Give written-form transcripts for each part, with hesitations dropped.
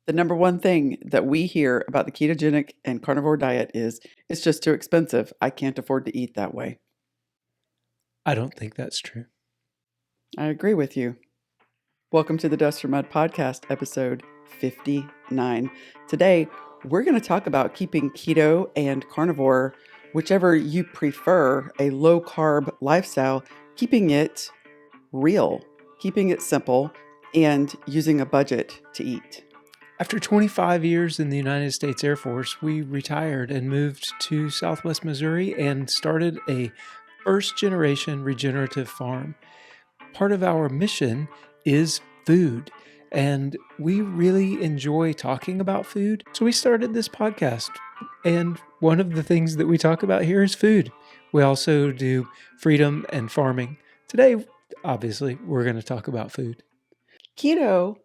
The number one thing that we hear about the ketogenic and carnivore diet is it's just too expensive. I can't afford to eat that way. I don't think that's true. I agree with you. Welcome to the Dust or Mud podcast, episode 59. Today, we're going to talk about keeping keto and carnivore, whichever you prefer, a low carb lifestyle, keeping it real, keeping it simple, and using a budget to eat. After 25 years in the United States Air Force, we retired and moved to Southwest Missouri and started a first-generation regenerative farm. Part of our mission is food, and we really enjoy talking about food. So we started this podcast, and one of the things that we talk about here is food. We also do freedom and farming. Today, obviously, we're going to talk about food. Keto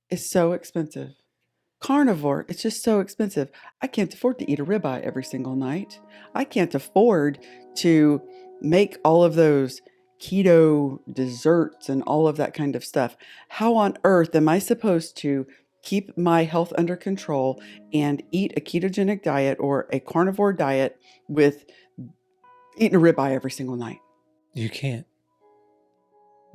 is so expensive. Carnivore, it's just so expensive. I can't afford to eat a ribeye every single night. I can't afford to make all of those keto desserts and all of that kind of stuff. How on earth am I supposed to keep my health under control and eat a ketogenic diet or a carnivore diet with eating a ribeye every single night? You can't.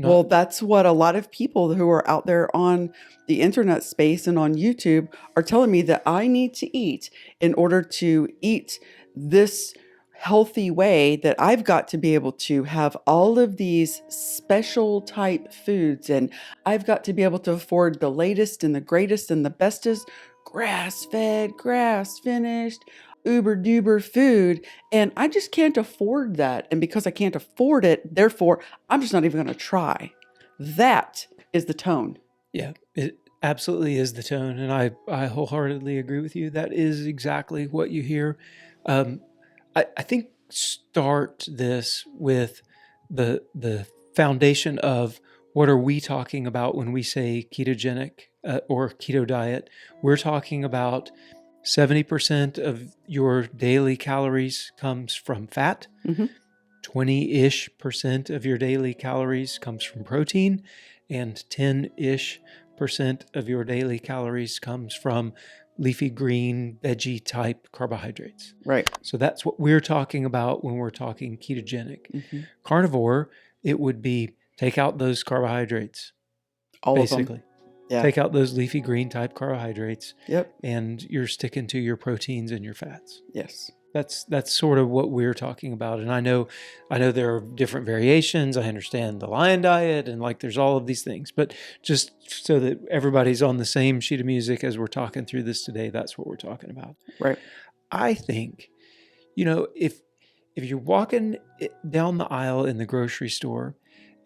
Well, that's what a lot of people who are out there on the internet space and on YouTube are telling me that I need to eat in order to eat this healthy way, that I've got to be able to have all of these special type foods, and I've got to be able to afford the latest and the greatest and the bestest grass-fed, grass-finished, uber-duber food, and I just can't afford that. And because I can't afford it, therefore, I'm just not even going to try. That is the tone. Yeah, it absolutely is the tone, and I wholeheartedly agree with you. That is exactly what you hear. I think start this with the foundation of what are we talking about when we say ketogenic or keto diet. We're talking about 70% of your daily calories comes from fat. 20-ish percent of your daily calories comes from protein, and 10-ish percent of your daily calories comes from leafy green, veggie type carbohydrates. Right. So that's what we're talking about when we're talking ketogenic. Carnivore, it would be take out those carbohydrates. All basically. of them. Yeah. Take out those leafy green type carbohydrates. Yep. And you're sticking to your proteins and your fats. Yes. That's sort of what we're talking about. And I know there are different variations. I understand the lion diet and like there's all of these things, but just so that everybody's on the same sheet of music as we're talking through this today, that's what we're talking about. Right. I think, if you're walking down the aisle in the grocery store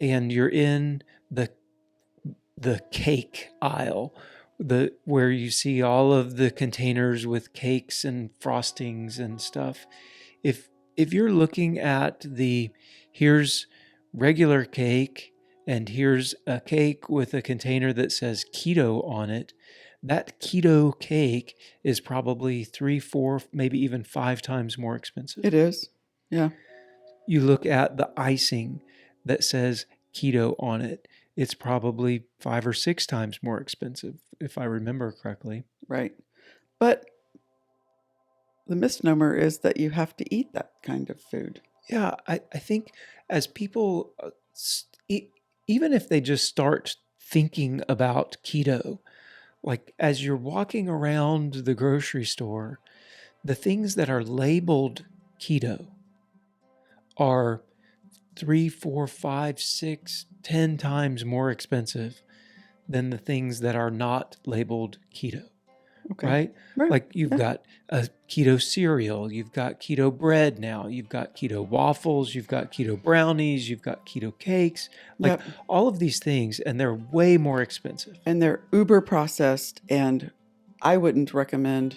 and you're in the cake aisle, where you see all of the containers with cakes and frostings and stuff. If you're looking at here's regular cake and here's a cake with a container that says keto on it, that keto cake is probably 3, 4, maybe even 5 times more expensive. It is. Yeah. You look at the icing that says keto on it. It's probably 5 or 6 times more expensive, if I remember correctly. Right. But the misnomer is that you have to eat that kind of food. Yeah, I think as people, even if they just start thinking about keto, like as you're walking around the grocery store, the things that are labeled keto are 3, 4, 5, 6, 10 times more expensive than the things that are not labeled keto. Okay. Right? Like you've got a keto cereal, you've got keto bread now, you've got keto waffles, you've got keto brownies, you've got keto cakes, like all of these things, and they're way more expensive. And they're uber processed, and I wouldn't recommend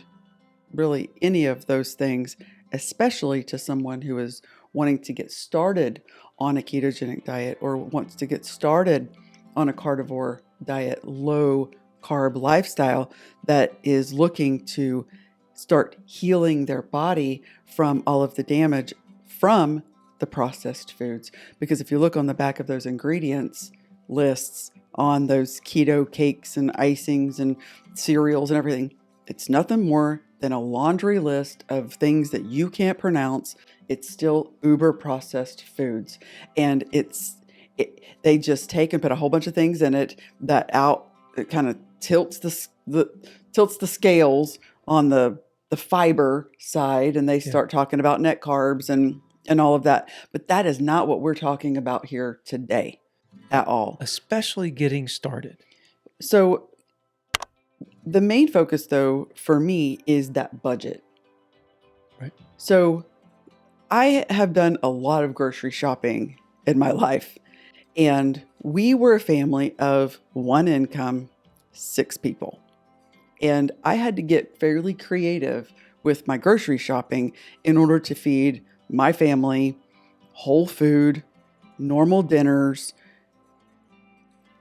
really any of those things, especially to someone who is wanting to get started on a ketogenic diet or wants to get started on a carnivore diet, low carb lifestyle that is looking to start healing their body from all of the damage from the processed foods. Because if you look on the back of those ingredients lists on those keto cakes and icings and cereals and everything. It's nothing more than a laundry list of things that you can't pronounce. It's still uber processed foods. And they just take and put a whole bunch of things in it that it kind of tilts the scales on the fiber side, and they start talking about net carbs and all of that. But that is not what we're talking about here today at all. Especially getting started. So the main focus, though, for me is that budget. Right. So I have done a lot of grocery shopping in my life, and we were a family of one income, 6 people. And I had to get fairly creative with my grocery shopping in order to feed my family whole food, normal dinners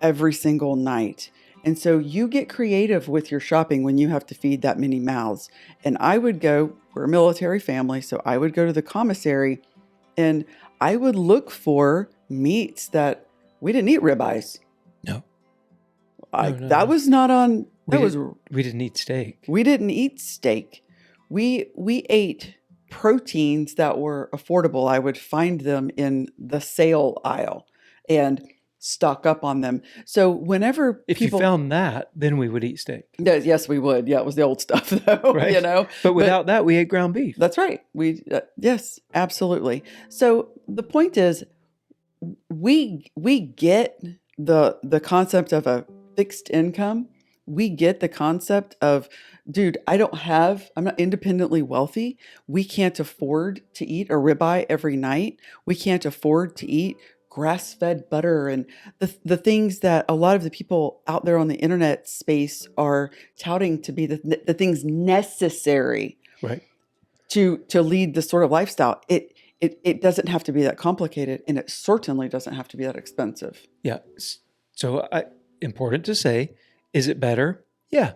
every single night. And so you get creative with your shopping when you have to feed that many mouths. And we're a military family, so I would go to the commissary and I would look for meats that we didn't eat ribeyes. No. That was not on. We didn't eat steak. We didn't eat steak. We ate proteins that were affordable. I would find them in the sale aisle and stock up on them. So whenever if you found that, then we would eat steak. Yes, we would. Yeah, it was the old stuff, though. Right. But without that, we ate ground beef. That's right. Yes, absolutely. So the point is, we get the concept of a fixed income. We get the concept of, dude, I'm not independently wealthy. We can't afford to eat a ribeye every night. We can't afford to eat grass-fed butter and the things that a lot of the people out there on the internet space are touting to be the things necessary, right, to lead this sort of lifestyle. It doesn't have to be that complicated, and it certainly doesn't have to be that expensive. Yeah. So important to say, is it better? Yeah.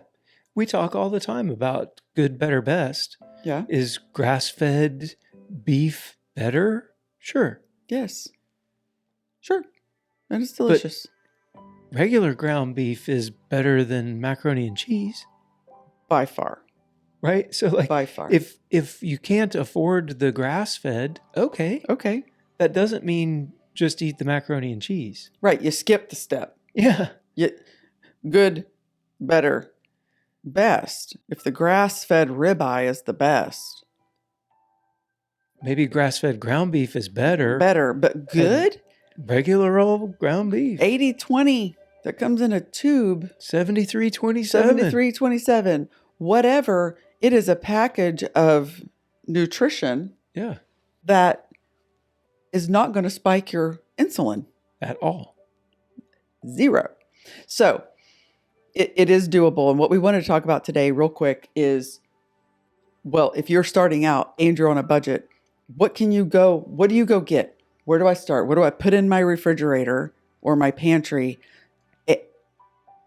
We talk all the time about good, better, best. Yeah. Is grass-fed beef better? Sure. Yes. Sure. And it's delicious. But regular ground beef is better than macaroni and cheese. By far. Right? So by far. If you can't afford the grass-fed, okay. That doesn't mean just eat the macaroni and cheese. Right. You skip the step. Yeah. Good, better, best. If the grass-fed ribeye is the best, maybe grass-fed ground beef is better. Better, but good? Regular old ground beef. 80-20 that comes in a tube. 73-27. 73-27. Whatever. It is a package of nutrition. Yeah. That is not going to spike your insulin. At all. Zero. So it is doable. And what we wanted to talk about today real quick is, well, if you're starting out and you're on a budget, what do you go get? Where do I start? What do I put in my refrigerator or my pantry?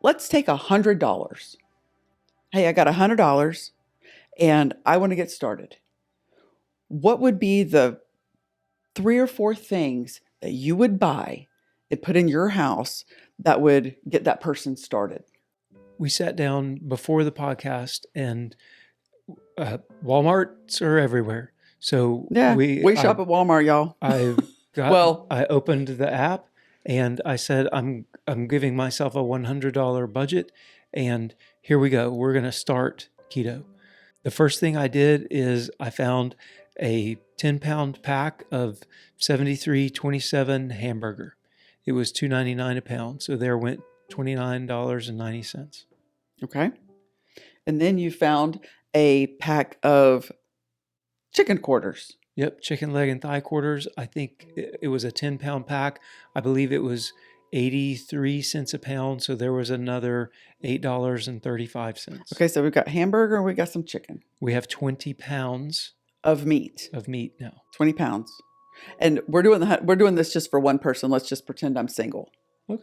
Let's take $100. Hey, I got $100 and I want to get started. What would be the 3 or 4 things that you would buy and put in your house that would get that person started? We sat down before the podcast, and Walmarts are everywhere. So yeah, we shop at Walmart, y'all. I opened the app and I said, I'm giving myself a $100 budget, and here we go. We're going to start keto. The first thing I did is I found a 10-pound pack of 73-27 hamburger. It was $2.99 a pound. So there went $29.90. Okay. And then you found a pack of chicken quarters. Yep. Chicken leg and thigh quarters. I think it was a 10-pound pack. I believe it was 83 cents a pound. So there was another $8.35. Okay. So we've got hamburger and we got some chicken. We have 20 pounds of meat. Now. 20 pounds. And we're doing this just for one person. Let's just pretend I'm single. Okay.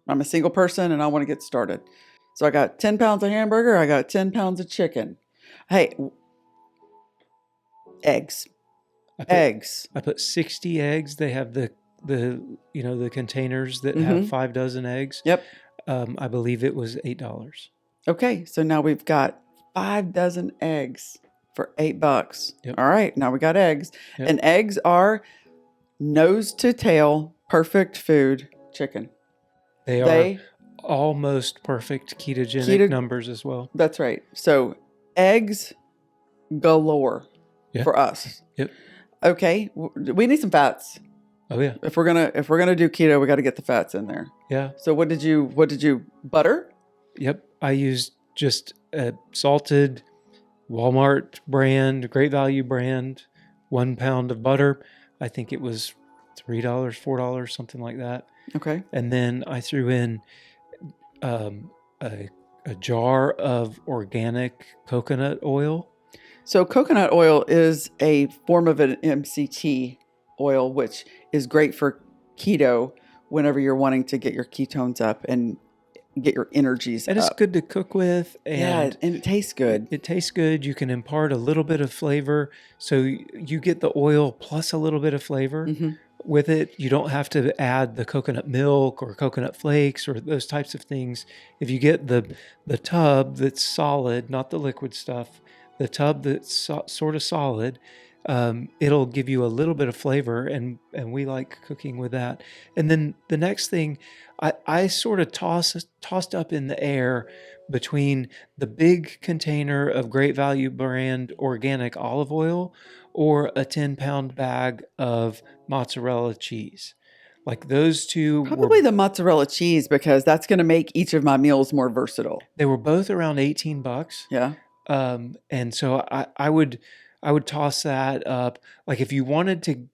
I'm a single person and I want to get started. So I got 10 pounds of hamburger. I got 10 pounds of chicken. Hey, eggs. I put 60 eggs. They have the the containers that have Mhm. 5 dozen eggs. Yep. I believe it was $8. Okay, so now we've got 5 dozen eggs for $8. Yep. All right, now we got eggs. Yep. And eggs are nose to tail, perfect food chicken. They are almost perfect ketogenic numbers as well. That's right. So eggs galore for us. Yep. Okay, we need some fats. Oh yeah. If we're gonna do keto, we got to get the fats in there. Yeah. So what did you butter? Yep. I used just a salted Walmart brand, Great Value brand, 1 pound of butter. I think it was $3, $4, something like that. Okay. And then I threw in a jar of organic coconut oil. So coconut oil is a form of an MCT oil, which is great for keto whenever you're wanting to get your ketones up and get your energies and up. It's good to cook with. And it tastes good. It tastes good. You can impart a little bit of flavor. So you get the oil plus a little bit of flavor. Mm-hmm. With it. You don't have to add the coconut milk or coconut flakes or those types of things. If you get the tub that's solid, not the liquid stuff, the tub that's sort of solid, it'll give you a little bit of flavor, and we like cooking with that. And then the next thing, I sort of tossed up in the air between the big container of Great Value brand organic olive oil or a 10-pound bag of mozzarella cheese. Like those two Probably the mozzarella cheese, because that's going to make each of my meals more versatile. They were both around $18. Yeah. And so I would toss that up. Like if you wanted to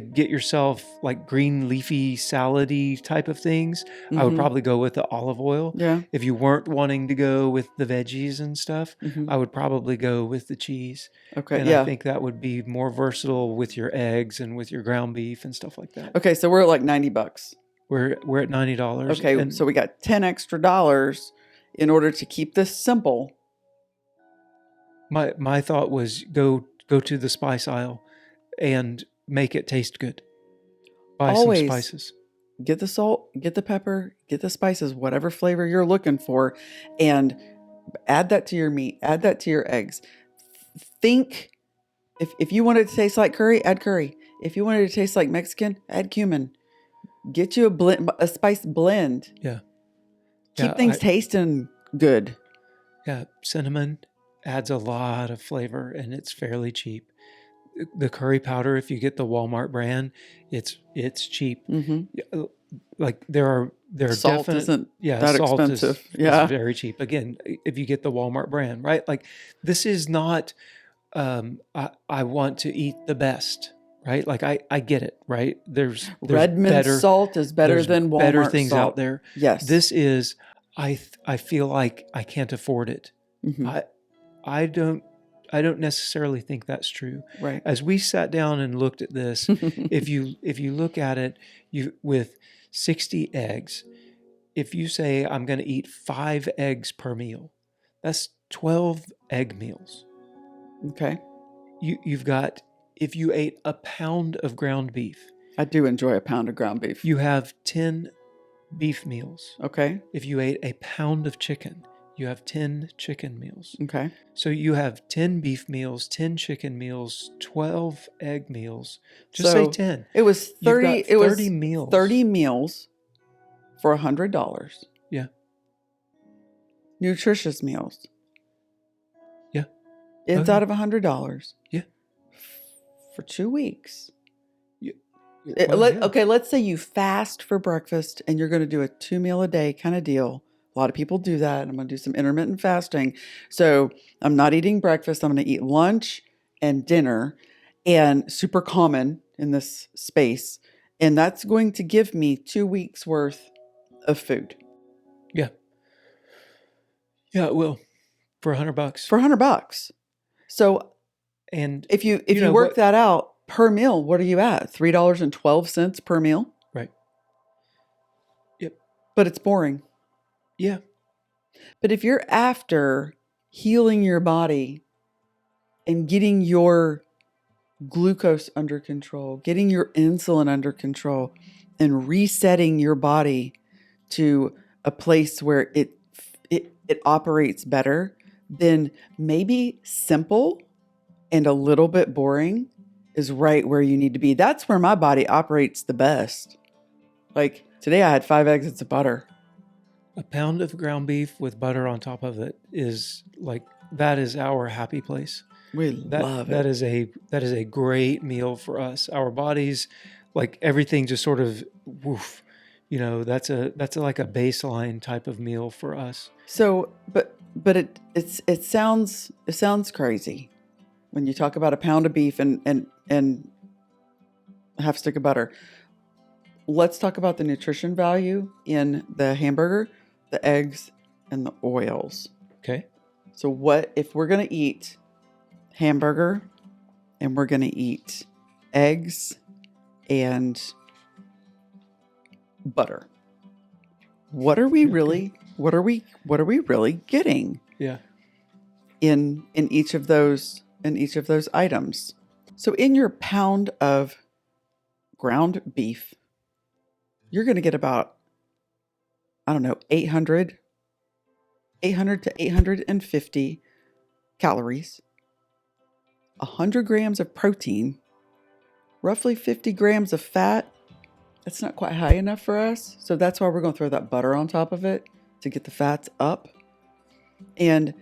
get yourself like green leafy salady type of things, I would probably go with the olive oil. Yeah. If you weren't wanting to go with the veggies and stuff, Mm-hmm. I would probably go with the cheese. Okay. And yeah. I think that would be more versatile with your eggs and with your ground beef and stuff like that. Okay, so we're at like $90. We're at $90. Okay, so we got $10 extra in order to keep this simple. My thought was go to the spice aisle and make it taste good. Buy Always some spices. Get the salt, get the pepper, get the spices, whatever flavor you're looking for, and add that to your meat, add that to your eggs. Think, if you want it to taste like curry, add curry. If you want it to taste like Mexican, add cumin. Get you a spice blend. Yeah. Keep things tasting good. Yeah, cinnamon adds a lot of flavor, and it's fairly cheap. The curry powder, if you get the Walmart brand, it's cheap. Mm-hmm. Like there are salt definite, isn't that salt expensive. is very cheap. Again, if you get the Walmart brand, right? Like this is not. I want to eat the best, right? Like I get it, right? There's Redmond salt is better than Walmart better things salt out there. Yes. This is. I feel like I can't afford it. Mm-hmm. I don't necessarily think that's true. Right. As we sat down and looked at this, if you look at it, with 60 eggs, if you say I'm going to eat 5 eggs per meal, that's 12 egg meals. Okay. You've got, if you ate a pound of ground beef. I do enjoy a pound of ground beef. You have 10 beef meals. Okay. If you ate a pound of chicken, you have 10 chicken meals. Okay. So you have 10 beef meals, 10 chicken meals, 12 egg meals. Just say 10. It was 30. It was 30 meals. 30 meals for $100. Yeah. Nutritious meals. Yeah. It's out of $100. Yeah. For 2 weeks. Yeah. Okay, let's say you fast for breakfast and you're going to do a 2 meal a day kind of deal. A lot of people do that. I'm going to do some intermittent fasting. So I'm not eating breakfast. I'm going to eat lunch and dinner, and super common in this space. And that's going to give me 2 weeks worth of food. Yeah. Yeah, it will. For $100. For $100. So, and if you work that out per meal, what are you at? $3.12 per meal? Right. Yep. But it's boring. Yeah. But if you're after healing your body and getting your glucose under control, getting your insulin under control, and resetting your body to a place where it operates better, then maybe simple and a little bit boring is right where you need to be. That's where my body operates the best. Like today I had 5 eggs and butter. A pound of ground beef with butter on top of it is that is our happy place. We love That it. that is a great meal for us. Our bodies, everything just sort of woof. That's like a baseline type of meal for us. So, but it sounds crazy when you talk about a pound of beef and a half stick of butter. Let's talk about the nutrition value in the hamburger, the eggs, and the oils. Okay. So what if we're going to eat hamburger and we're going to eat eggs and butter? What are we really getting? Yeah. In each of those items. So in your pound of ground beef, you're going to get about 800 to 850 calories, 100 grams of protein, roughly 50 grams of fat. That's not quite high enough for us. So that's why we're going to throw that butter on top of it to get the fats up. And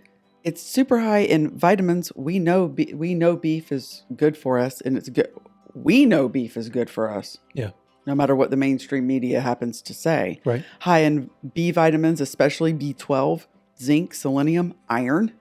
it's super high in vitamins. We know beef is good for us, and it's good. We know beef is good for us. Yeah. No matter what the mainstream media happens to say. Right. High in B vitamins, especially B12, zinc, selenium, iron.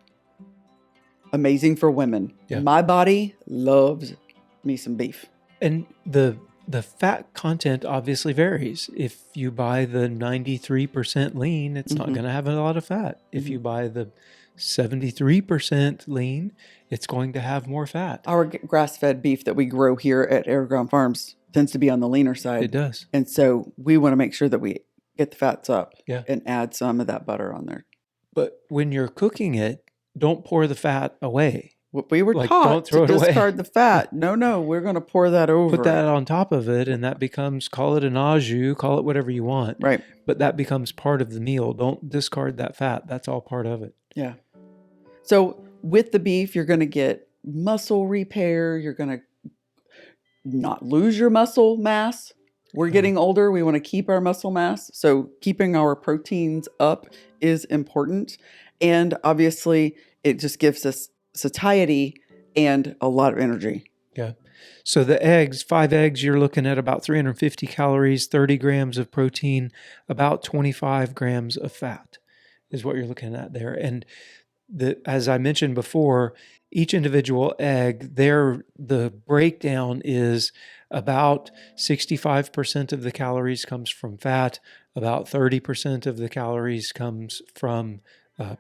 Amazing for women. Yeah. My body loves me some beef. And the fat content obviously varies. If you buy the 93% lean, it's not going to have a lot of fat. If you buy the 73% lean, it's going to have more fat. Our grass-fed beef that we grow here at Airground Farms tends to be on the leaner side. It does. And so we want to make sure that we get the fats up Yeah. and add some of that butter on there. But when you're cooking it, don't pour the fat away. We were taught to discard the fat. No, we're going to pour that over. Put that on top of it, and that becomes, call it an au jus, call it whatever you want. Right. But that becomes part of the meal. Don't discard that fat. That's all part of it. Yeah. So with the beef, you're going to get muscle repair. You're going to not lose your muscle mass. We're getting older. We want to keep our muscle mass. So keeping our proteins up is important. And obviously, it just gives us satiety and a lot of energy. Yeah. So the eggs, 5 eggs, you're looking at about 350 calories, 30 grams of protein, about 25 grams of fat is what you're looking at there. And as I mentioned before, each individual egg, the breakdown is about 65% of the calories comes from fat, about 30% of the calories comes from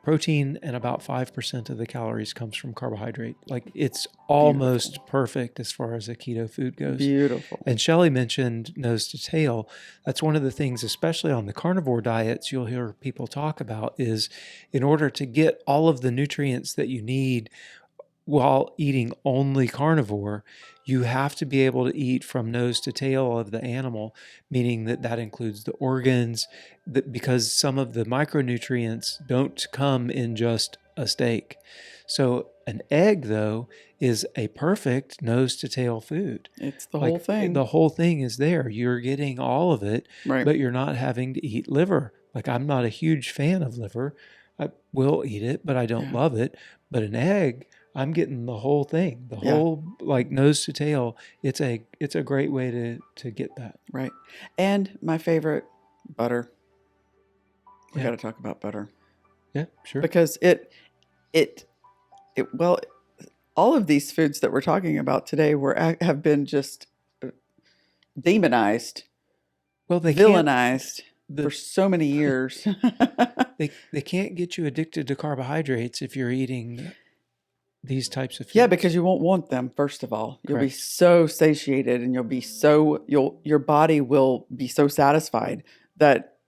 protein, and about 5% of the calories comes from carbohydrate. It's almost perfect as far as a keto food goes. Beautiful. And Shelley mentioned nose to tail. That's one of the things, especially on the carnivore diets, you'll hear people talk about is in order to get all of the nutrients that you need while eating only carnivore, you have to be able to eat from nose to tail of the animal, meaning that includes the organs, because some of the micronutrients don't come in just a steak. So an egg, though, is a perfect nose to tail food. It's the whole thing. The whole thing is there. You're getting all of it, right. But you're not having to eat liver. I'm not a huge fan of liver. I will eat it, but I don't love it. But an egg, I'm getting the whole thing, the whole nose to tail. It's a great way to get that. Right. And my favorite, butter. We got to talk about butter. Yeah, sure. Because all of these foods that we're talking about today have been just demonized, villainized for so many years. They can't get you addicted to carbohydrates if you're eating these types of foods. Yeah, because you won't want them, first of all. You'll be so satiated, and your body will be so satisfied that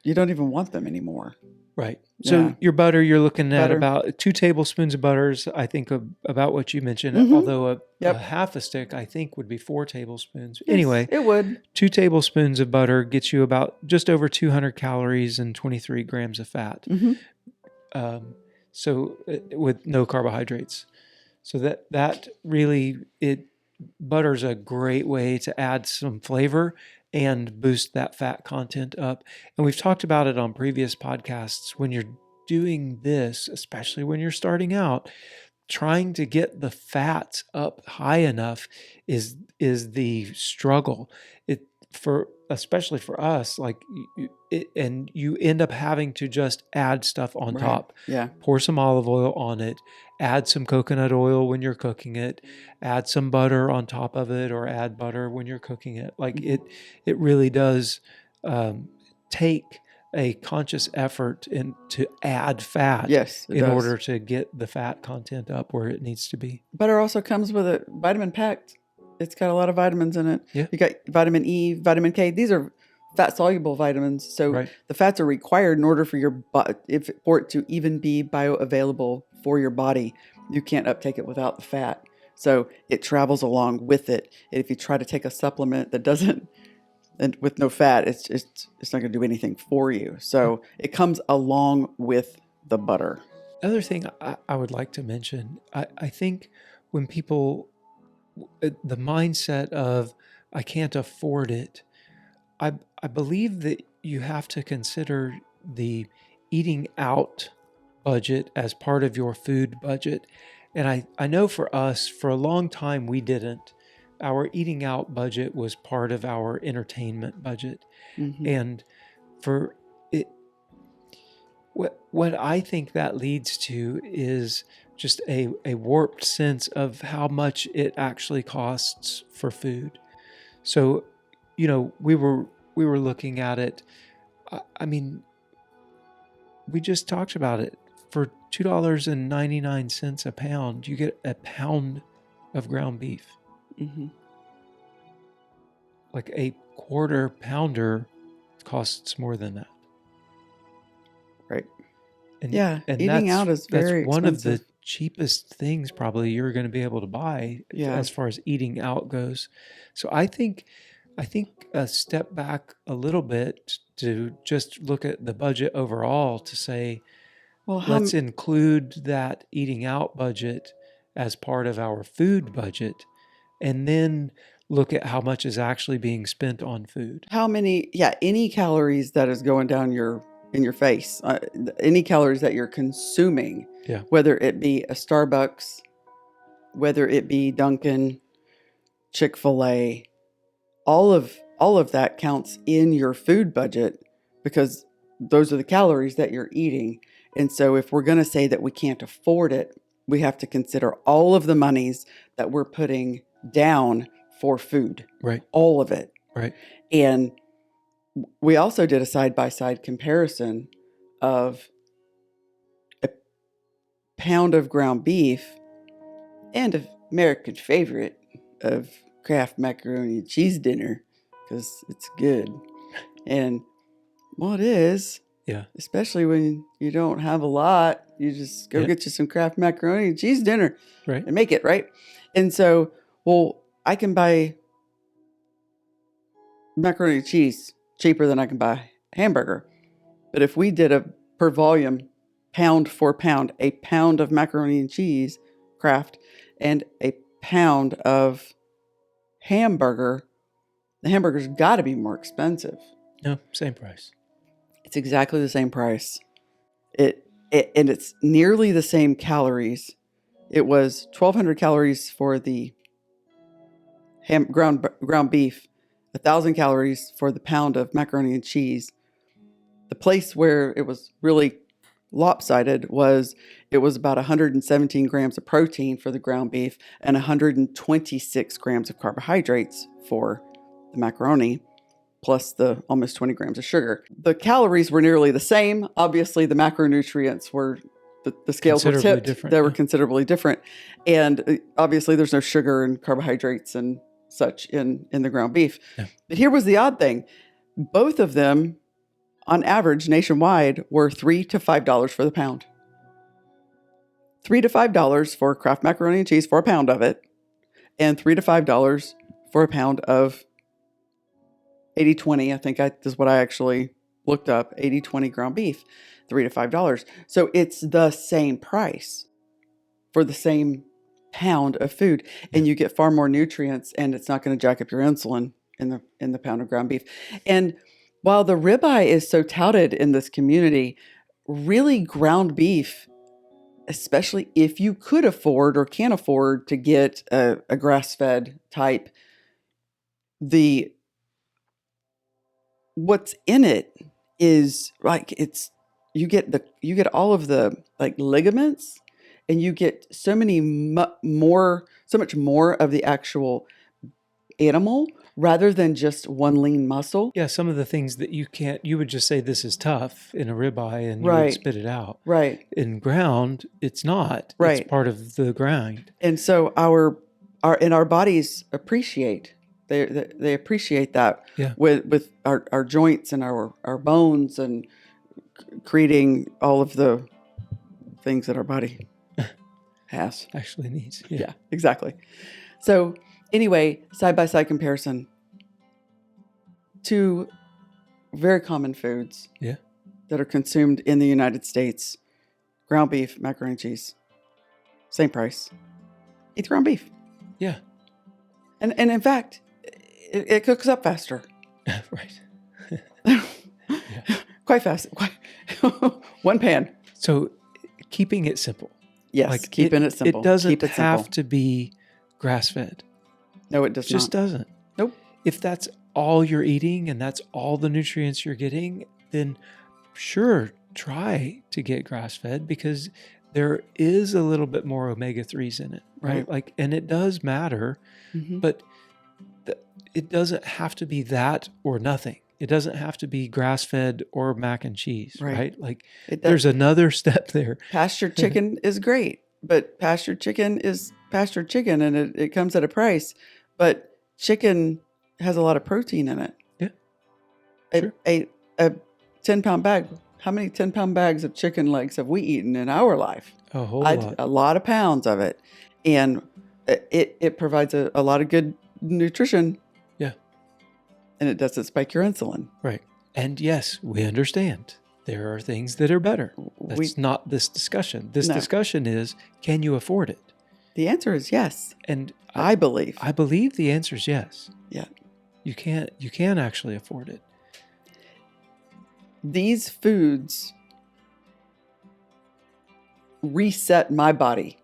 you don't even want them anymore. Right. So your butter, you're looking at Butter. about 2 tablespoons of butters, I think about what you mentioned, Mhm. although a Yep. half a stick, I think, would be 4 tablespoons. Yes, Anyway, it would. 2 tablespoons of butter gets you about just over 200 calories and 23 grams of fat. So with no carbohydrates. So that really, butter's a great way to add some flavor and boost that fat content up. And we've talked about it on previous podcasts. When you're doing this, especially when you're starting out, trying to get the fats up high enough is the struggle. It for especially for us, like and you end up having to just add stuff on top. Yeah. Pour some olive oil on it, add some coconut oil when you're cooking it, add some butter on top of it, or add butter when you're cooking it. Like it really does take a conscious effort to add fat in order to get the fat content up where it needs to be. Butter also comes with a vitamin packed. It's got a lot of vitamins in it. Yeah. You got vitamin E, vitamin K. These are fat soluble vitamins. So the fats are required in order for for it to even be bioavailable for your body. You can't uptake it without the fat. So it travels along with it. And if you try to take a supplement that doesn't, and with no fat, it's not going to do anything for you. So it comes along with the butter. Other thing I would like to mention, I think when people, the mindset of I can't afford it, I believe that you have to consider the eating out budget as part of your food budget. And I know for us, for a long time, we didn't. Our eating out budget was part of our entertainment budget. And for it, what I think that leads to is just a warped sense of how much it actually costs for food. So, we were looking at it. I mean, we just talked about it. For $2.99 a pound, you get a pound of ground beef. Like a quarter pounder costs more than that. Right. And eating out is very expensive. One of the cheapest things probably you're going to be able to buy as far as eating out goes. So I think a step back a little bit to just look at the budget overall to say, well, let's include that eating out budget as part of our food budget, and then look at how much is actually being spent on food. How many, any calories that is going down in your face, any calories that you're consuming, whether it be a Starbucks, whether it be Dunkin', Chick-fil-A, all of that counts in your food budget because those are the calories that you're eating. And so if we're going to say that we can't afford it, we have to consider all of the monies that we're putting down for food. Right. All of it. Right. And we also did a side-by-side comparison of a pound of ground beef and an American favorite of Kraft macaroni and cheese dinner because it's good. And well, it is. Yeah. Especially when you don't have a lot, you just go get you some Kraft macaroni and cheese dinner and make it, right? And so, well, I can buy macaroni and cheese cheaper than I can buy hamburger. But if we did a per volume, pound for pound, a pound of macaroni and cheese, Kraft, and a pound of hamburger, the hamburger's got to be more expensive. No, same price. It's exactly the same price. And it's nearly the same calories. It was 1,200 calories for the ground beef, 1,000 calories for the pound of macaroni and cheese. The place where it was really lopsided was it was about 117 grams of protein for the ground beef and 126 grams of carbohydrates for the macaroni, plus the almost 20 grams of sugar. The calories were nearly the same. Obviously, the macronutrients were, the scales were tipped. They were considerably different. And obviously, there's no sugar and carbohydrates and such in the ground beef. Yeah. But here was the odd thing. Both of them, on average, nationwide, were $3 to $5 for the pound. $3 to $5 for Kraft macaroni and cheese for a pound of it, and $3 to $5 for a pound of 80/20. I think this is what I actually looked up. 80/20 ground beef, $3 to $5. So it's the same price for the same pound of food, and you get far more nutrients, and it's not going to jack up your insulin in the pound of ground beef. And while the ribeye is so touted in this community, really ground beef, especially if you could afford or can afford to get a grass-fed type, what's in it is like you get all of the like ligaments, and you get so much more of the actual animal rather than just one lean muscle. Yeah, some of the things that you would just say this is tough in a ribeye and you Right. would spit it out. Right. In ground, it's not. Right. It's part of the grind. And so our bodies appreciate they appreciate that Yeah. with our joints and our bones, and creating all of the things that our body has. Actually needs. Yeah, exactly. So anyway, side-by-side comparison. Two very common foods Yeah. that are consumed in the United States. Ground beef, macaroni and cheese. Same price. Eat ground beef. Yeah. And in fact, it cooks up faster. Right. Quite fast. One pan. So keeping it simple. Yes, keeping it simple. It doesn't Keep it have simple. to be grass-fed. No, it does It just not. doesn't. Nope. If that's all you're eating and that's all the nutrients you're getting, then sure, try to get grass-fed, because there is a little bit more omega-3s in it, right? Right. And it does matter, Mhm. but it doesn't have to be that or nothing. It doesn't have to be grass-fed or mac and cheese, Right. right? Like It does. there's another step there. Pastured chicken is great, but pastured chicken is pastured chicken, and it comes at a price. But chicken has a lot of protein in it. Yeah. Sure. A 10-pound bag. How many 10-pound bags of chicken legs have we eaten in our life? A whole lot. A lot of pounds of it. And it provides a lot of good nutrition. Yeah. And it doesn't spike your insulin. Right. And yes, we understand there are things that are better. That's not this discussion. This No. discussion is, can you afford it? The answer is yes. And I believe. I believe the answer is yes. Yeah. You can actually afford it. These foods reset my body.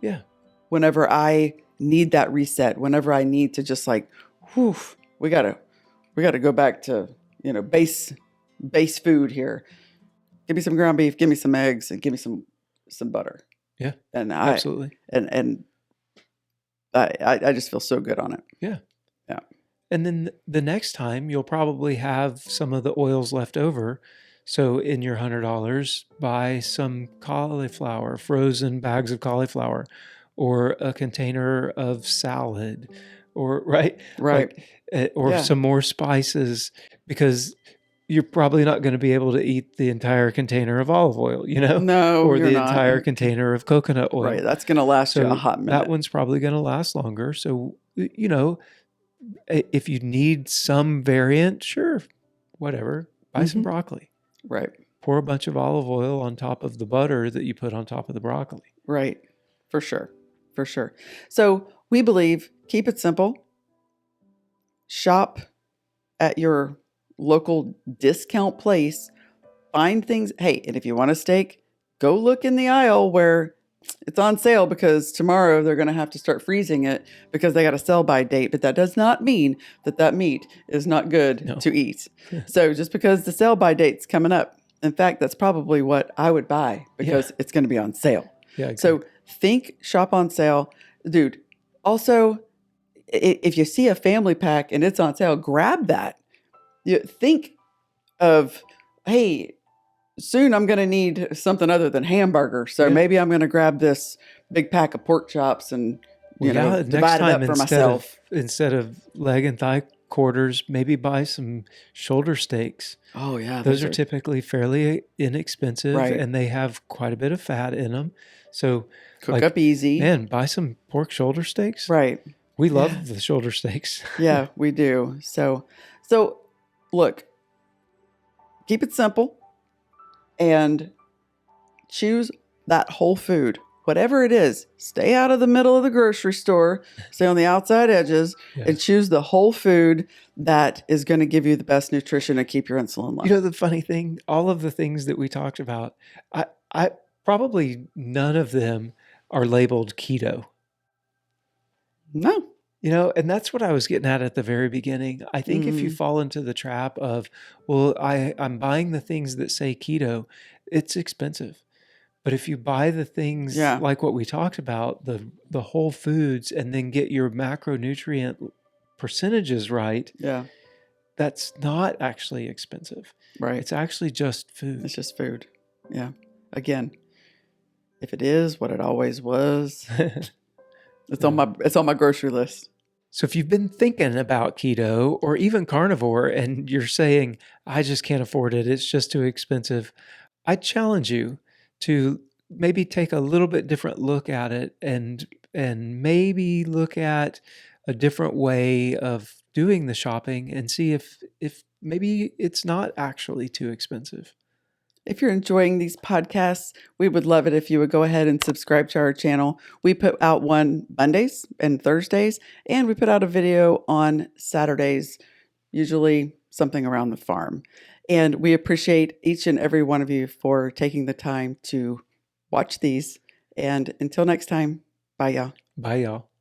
Yeah. Whenever I need that reset, whenever I need to just like, whew, we gotta go back to, base food here. Give me some ground beef, give me some eggs, and give me some butter. Yeah. And Absolutely. And I just feel so good on it. Yeah. Yeah. And then the next time you'll probably have some of the oils left over. So in your $100, buy some cauliflower, frozen bags of cauliflower, or a container of salad, or Right. or some more spices, because you're probably not going to be able to eat the entire container of olive oil, No, or you're the not. entire container of coconut oil. Right. That's going to last you So a hot minute. that one's probably going to last longer. So, if you need some variant, sure, whatever, buy some Mhm. broccoli. Right. Pour a bunch of olive oil on top of the butter that you put on top of the broccoli. Right. For sure. For sure. So we believe, keep it simple. Shop at your local discount place. Find things. Hey, and if you want a steak, go look in the aisle where it's on sale, because tomorrow they're going to have to start freezing it because they got a sell-by date. But that does not mean that meat is not good No. to eat. So just because the sell-by date's coming up, in fact, that's probably what I would buy, because it's going to be on sale. Yeah. Exactly. So shop on sale. Dude, also, if you see a family pack and it's on sale, grab that. You think of, hey, soon I'm going to need something other than hamburger. So maybe I'm going to grab this big pack of pork chops and, divide it up for myself. Instead of leg and thigh quarters, maybe buy some shoulder steaks. Oh yeah, Those are typically fairly inexpensive, right. and they have quite a bit of fat in them. So, Cook like, up easy. man, buy some pork shoulder steaks. Right. We Yeah. love the shoulder steaks. Yeah, we do. So look, keep it simple and choose that whole food. Whatever it is, stay out of the middle of the grocery store, stay on the outside edges, Yeah. and choose the whole food that is going to give you the best nutrition and keep your insulin low. You know, the funny thing, all of the things that we talked about, I probably none of them are labeled keto. No. You know, and that's what I was getting at the very beginning. I think if you fall into the trap of, well, I'm buying the things that say keto, it's expensive. But if you buy the things like what we talked about, the whole foods, and then get your macronutrient percentages right, that's not actually expensive. Right. It's actually just food. It's just food. Yeah. Again, if it is what it always was, it's on my grocery list. So if you've been thinking about keto or even carnivore and you're saying, I just can't afford it, it's just too expensive, I challenge you to maybe take a little bit different look at it and maybe look at a different way of doing the shopping and see if maybe it's not actually too expensive. If you're enjoying these podcasts, we would love it if you would go ahead and subscribe to our channel. We put out one Mondays and Thursdays, and we put out a video on Saturdays, usually something around the farm. And we appreciate each and every one of you for taking the time to watch these. And until next time, bye y'all. Bye y'all.